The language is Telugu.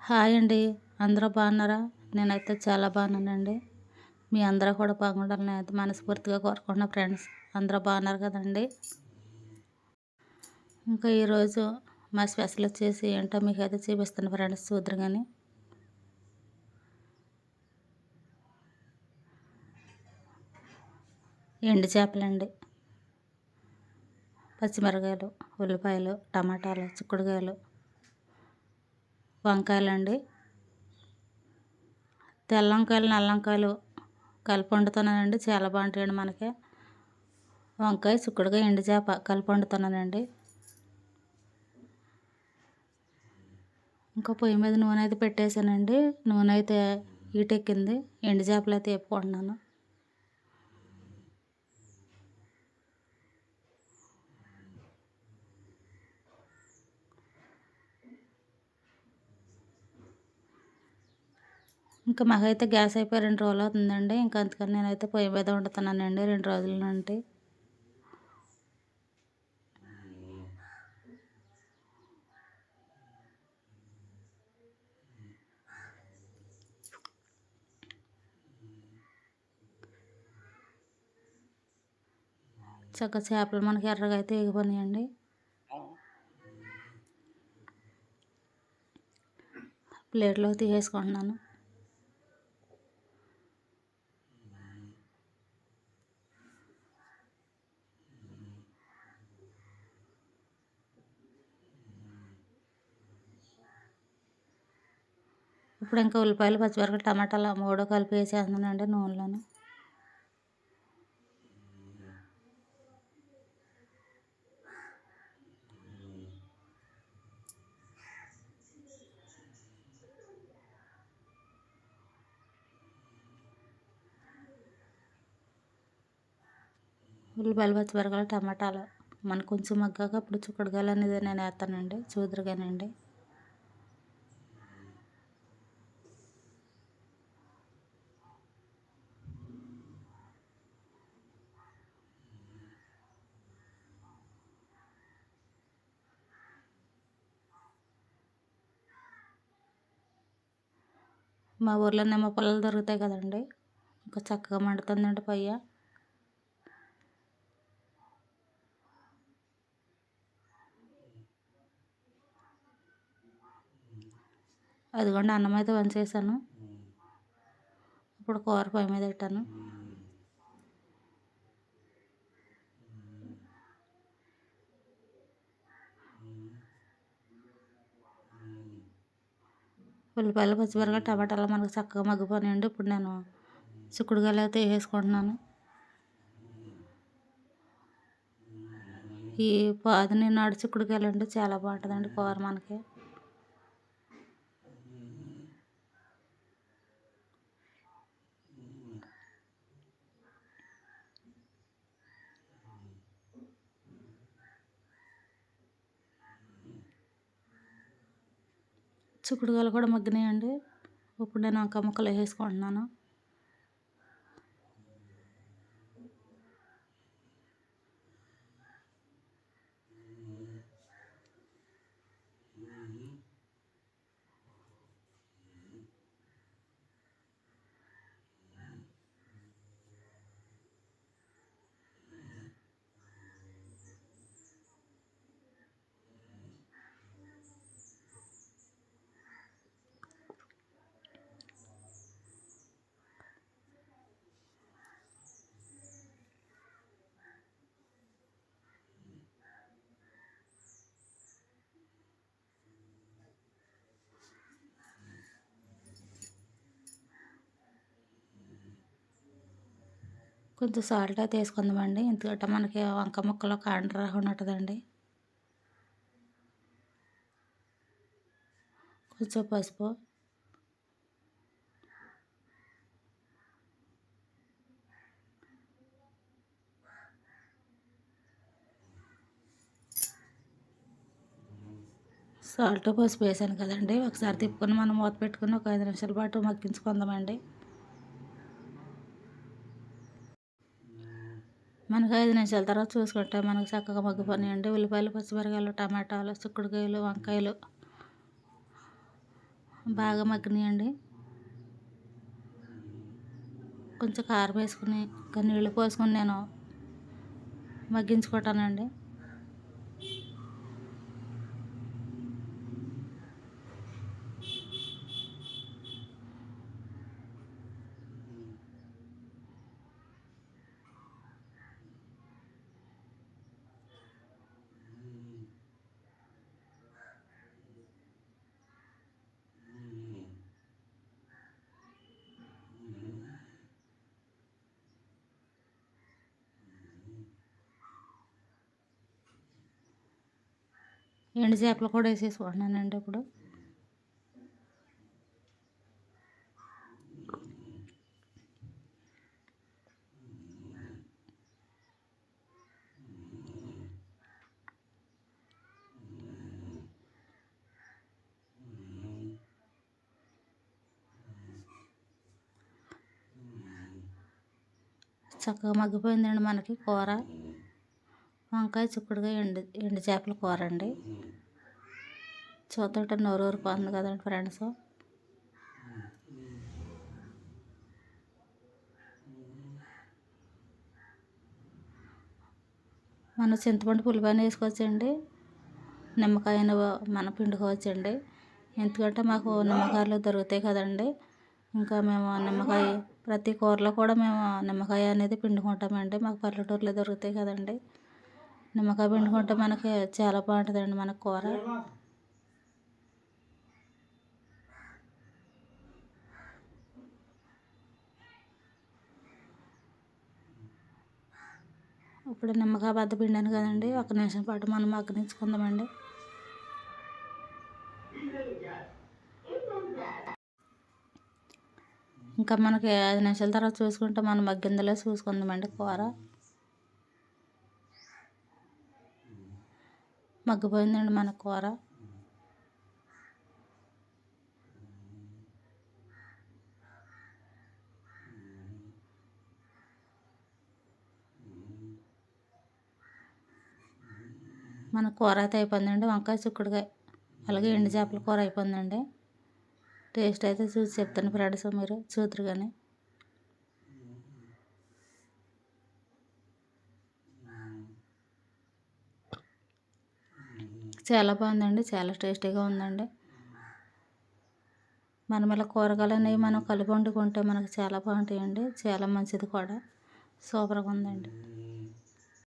హాయ్ అండి. అందరూ బాగున్నారా? నేనైతే చాలా బాగున్నానండి. మీ అందరూ కూడా బాగుండాలని అయితే మనస్ఫూర్తిగా కోరుకుంటున్నా ఫ్రెండ్స్. అందరూ బాగున్నారు కదండీ! ఇంకా ఈరోజు మా స్పెషల్ వచ్చేసి ఏంటో మీకైతే చూపిస్తాను ఫ్రెండ్స్, చూద్దరు గాని. ఎండు చేపలండి. పచ్చిమిరపకాయలు, ఉల్లిపాయలు, టమాటాలు, చిక్కుడుకాయలు, వంకాయలండి. తెల్ల వంకాయలు, నల్ల వంకాయలు కలిపి వండుతున్నానండి. చాలా బాగుంటాయండి మనకి. వంకాయ, చిక్కుడుకాయ, ఎండు చేప కలిపి వండుతున్నానండి. ఇంకా పొయ్యి మీద నూనె అయితే పెట్టేశానండి. నూనె అయితే హీటెక్కింది. ఎండు చేపలు అయితే వేపుకుంటున్నాను. ఇంకా మాకైతే గ్యాస్ అయిపోయి 2 రోజులు అవుతుందండి. ఇంకా అందుకని నేనైతే పొయ్యి మీద వండుతున్నానండి 2 రోజుల నుండి. చక్కగా చేపలు మనకి ఎర్రగా అయితే ఎగిపోయినాయండి. ప్లేట్లోకి తీసేసుకుంటున్నాను. ఇప్పుడు ఇంకా ఉల్లిపాయలు, పచ్చిమిరపకాయలు, టమాటాలు 3 కలిపి వేసేస్తున్నానండి నూనెలోని. ఉల్లిపాయలు, పచ్చిమిరపకాయలు, టమాటాలు మనకు కొంచెం మగ్గాక అప్పుడు చిక్కుడుకాయలు అనేది నేను వేస్తానండి. చూదురుగానండి. మా ఊర్లో నిమ్మ పుల్లలు దొరుకుతాయి కదండి. ఇంకా చక్కగా మండుతుందండి పొయ్య. అదిగోండి అన్నం అయితే వంచేసాను. ఇప్పుడు కూర పొయ్యి మీద పెట్టాను. ఉల్లిపాయలు, పచ్చిమిరపకాయలు, టమాటాలు మనకు చక్కగా మగ్గిపోయినాయండి. ఇప్పుడు నేను చిక్కుడుకాయలు అయితే వేసుకుంటున్నాను. ఈ పాదని నాడు చిక్కుడుకాయలు అంటే చాలా బాగుంటుందండి కూర మనకి. చిక్కుడుకాయలు కూడా మగ్గినాయండి. ఇప్పుడు నేను వంకాయ ముక్కలు వేసేసుకుంటున్నాను. కొంచెం సాల్ట్ అయితే వేసుకుందామండి. ఎందుకంటే మనకి వంకాయ ముక్కలో కాండ రాకుండా ఉంటుందండి. కొంచెం పసుపు, సాల్ట్, పసుపు వేసాను కదండి. ఒకసారి తిప్పుకొని మనం మూత పెట్టుకుని ఒక 5 నిమిషాల పాటు మగ్గించుకుందామండి. మనకు 5 నిమిషాల తర్వాత చూసుకుంటే మనకు చక్కగా మగ్గిపోయినాయండి. ఉల్లిపాయలు, పచ్చిమిరపకాయలు, టమాటాలు, చిక్కుడుకాయలు, వంకాయలు బాగా మగ్గినాయండి. కొంచెం కారం వేసుకుని ఇంకా నీళ్ళు పోసుకొని నేను మగ్గించుకుంటానండి. ఎండు చేపలు కూడా వేసేసుకుంటున్నానండి ఇప్పుడు. చక్కగా మగ్గిపోయిందండి మనకి కూర. వంకాయ చిక్కుడుకాయ ఎండు చేపల కూర అండి. చూస్తుంటే నోరు ఊరిపోతుంది కదండి ఫ్రెండ్స్. మనం చింతపండు పులిపాని వేసుకోవచ్చండి, నిమ్మకాయను మనం పిండుకోవచ్చండి. ఎందుకంటే మాకు నిమ్మకాయలు దొరుకుతాయి కదండి. ఇంకా మేము నిమ్మకాయ ప్రతి కూరలో కూడా మేము నిమ్మకాయ అనేది పిండుకుంటామండి. మాకు పల్లెటూరులో దొరుకుతాయి కదండి. నిమ్మకాయ పిండుకుంటే మనకి చాలా బాగుంటుందండి మన కూర. ఇప్పుడు నిమ్మకాయ బద్ద పిండాను కదండి, 1 నిమిషం పాటు మనం మగ్గనించుకుందామండి. ఇంకా మనకి 5 నిమిషాల తర్వాత చూసుకుంటే మనం మగ్గిందలో చూసుకుందామండి. కూర మగ్గిపోయిందండి మన కూర. మన కూర అయితే అయిపోయిందండి. వంకాయ చిక్కుడుకాయ అలాగే ఎండు చేపల కూర అయిపోయిందండి. టేస్ట్ అయితే చూసి చెప్తాను ఫ్రెండ్స్, మీరు చూద్దరు కానీ. చాలా బాగుందండి, చాలా టేస్టీగా ఉందండి. మనం ఇలా కూరగాయలు అనేవి మనం కలిపి వండుకుంటే మనకు చాలా బాగుంటాయండి. చాలా మంచిది కూడా. సూపర్గా ఉందండి.